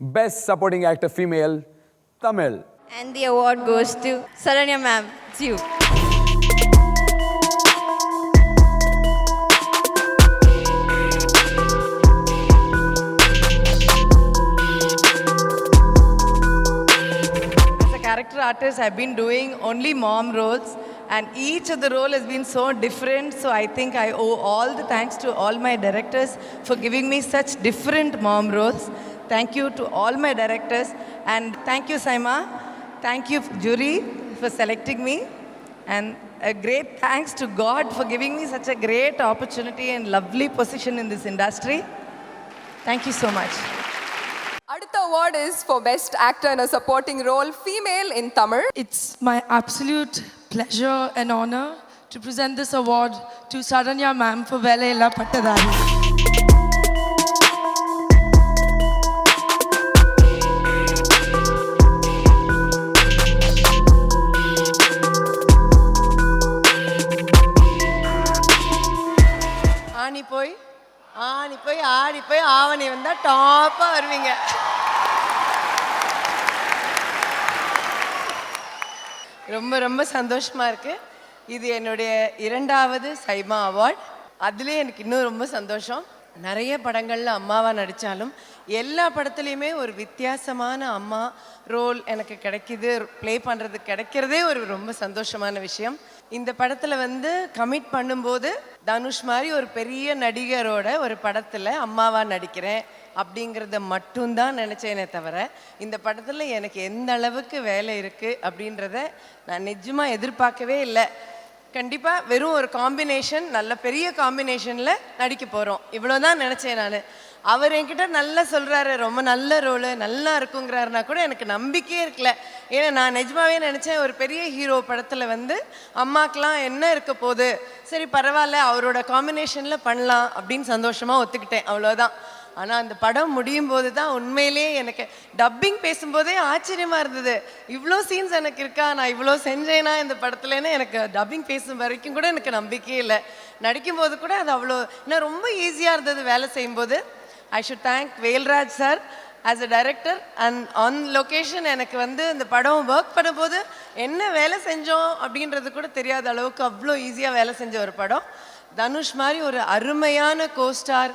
Best Supporting Actor Female, Tamil. And the award goes to Saranya ma'am. It's you. As a character artist, I've been doing only mom roles, and each of the role has been so different. So I think I owe all the thanks to all my directors for giving me such different mom roles. Thank you to all my directors, and thank you, Saima. Thank you, jury, for selecting me, and a great thanks to God for giving me such a great opportunity and lovely position in this industry. Thank you so much. அடுத்த award is for best actor in a supporting role female in Tamil. It's my absolute pleasure and honor to present this award to Saranya ma'am for Velayilla Pattadari. ஆடி போய் ஆவணி வந்தால் டாப்பாக வருவீங்க. ரொம்ப ரொம்ப சந்தோஷமாக இருக்குது. இது என்னுடைய 2வது சைமா அவார்ட். அதுலேயே எனக்கு இன்னும் ரொம்ப சந்தோஷம். நிறைய படங்களில் அம்மாவாக நடித்தாலும் எல்லா படத்துலையுமே ஒரு வித்தியாசமான அம்மா ரோல் எனக்கு கிடைக்கிது, ப்ளே பண்ணுறது கிடைக்கிறதே ஒரு ரொம்ப சந்தோஷமான விஷயம். இந்த படத்தில் கமிட் பண்ணும்போது தனுஷ் மாதிரி ஒரு பெரிய நடிகரோட ஒரு படத்தில் அம்மாவாக நடிக்கிறேன் அப்படிங்கிறத மட்டும்தான் நினச்சேனே தவிர இந்த படத்தில் எனக்கு எந்த அளவுக்கு வேலை இருக்குது அப்படின்றத நான் நிஜமாக எதிர்பார்க்கவே இல்லை. கண்டிப்பாக வெறும் ஒரு காம்பினேஷன், நல்ல பெரிய காம்பினேஷனில் நடிக்க போகிறோம், இவ்வளோதான் நினச்சேன் நான். அவர் என்கிட்ட நல்லா சொல்கிறாரு, ரொம்ப நல்ல ரோலு, நல்லா இருக்குங்கிறாருனா கூட எனக்கு நம்பிக்கையே இருக்கல. ஏன்னா நான் நிஜமாவே நினச்சேன் ஒரு பெரிய ஹீரோ படத்தில் அம்மாக்கெலாம் என்ன இருக்க போகுது, சரி பரவாயில்ல அவரோட காம்பினேஷனில் பண்ணலாம் அப்படின்னு சந்தோஷமாக ஒத்துக்கிட்டேன், அவ்வளோதான். ஆனால் அந்த படம் முடியும் போது தான் உண்மையிலே எனக்கு டப்பிங் பேசும்போதே ஆச்சரியமாக இருந்தது. இவ்வளோ சீன்ஸ் எனக்கு இருக்கா, நான் இவ்வளோ செஞ்சேனா இந்த படத்துலன்னு எனக்கு டப்பிங் பேசும் வரைக்கும் கூட எனக்கு நம்பிக்கையே இல்லை. நடிக்கும்போது கூட அது அவ்வளோ இன்னும் ரொம்ப ஈஸியாக இருந்தது வேலை செய்யும்போது. I should thank Velraj sir as a director and on location. எனக்கு இந்த படம் ஒர்க் பண்ணும்போது என்ன வேலை செஞ்சோம் அப்படின்றது கூட தெரியாத அளவுக்கு அவ்வளோ ஈஸியாக வேலை செஞ்ச ஒரு படம். தனுஷ் மாதிரி ஒரு அருமையான co-star,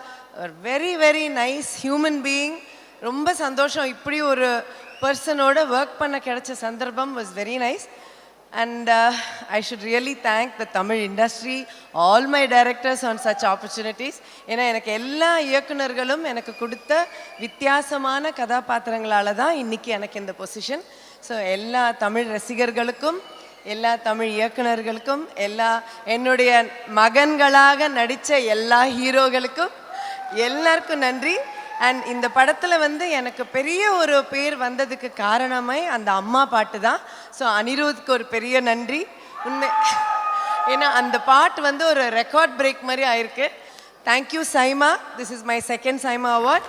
very very nice human being. ரொம்ப சந்தோஷம், இப்படி ஒரு பர்சனோட ஒர்க் பண்ண கிடைச்ச சந்தர்ப்பம் was very nice. And I should really thank the Tamil industry, all my directors on such opportunities. ஏன்னா எனக்கு எல்லா இயக்குநர்களும் எனக்கு கொடுத்த வித்தியாசமான கதாபாத்திரங்களால் தான் இன்றைக்கி எனக்கு இந்த பொசிஷன். ஸோ எல்லா தமிழ் ரசிகர்களுக்கும், எல்லா தமிழ் இயக்குநர்களுக்கும், எல்லா என்னுடைய மகன்களாக நடித்த எல்லா ஹீரோகளுக்கும் எல்லாருக்கும் நன்றி. அண்ட் இந்த படத்தில் எனக்கு பெரிய ஒரு பேர் வந்ததுக்கு காரணமே அந்த அம்மா பாட்டு தான். ஸோ அனிருத்துக்கு ஒரு பெரிய நன்றி உண்மை. ஏன்னா அந்த பாட்டு ஒரு ரெக்கார்ட் பிரேக் மாதிரி ஆயிருக்கு. Thank you SIMA. This is my 2nd SIMA award.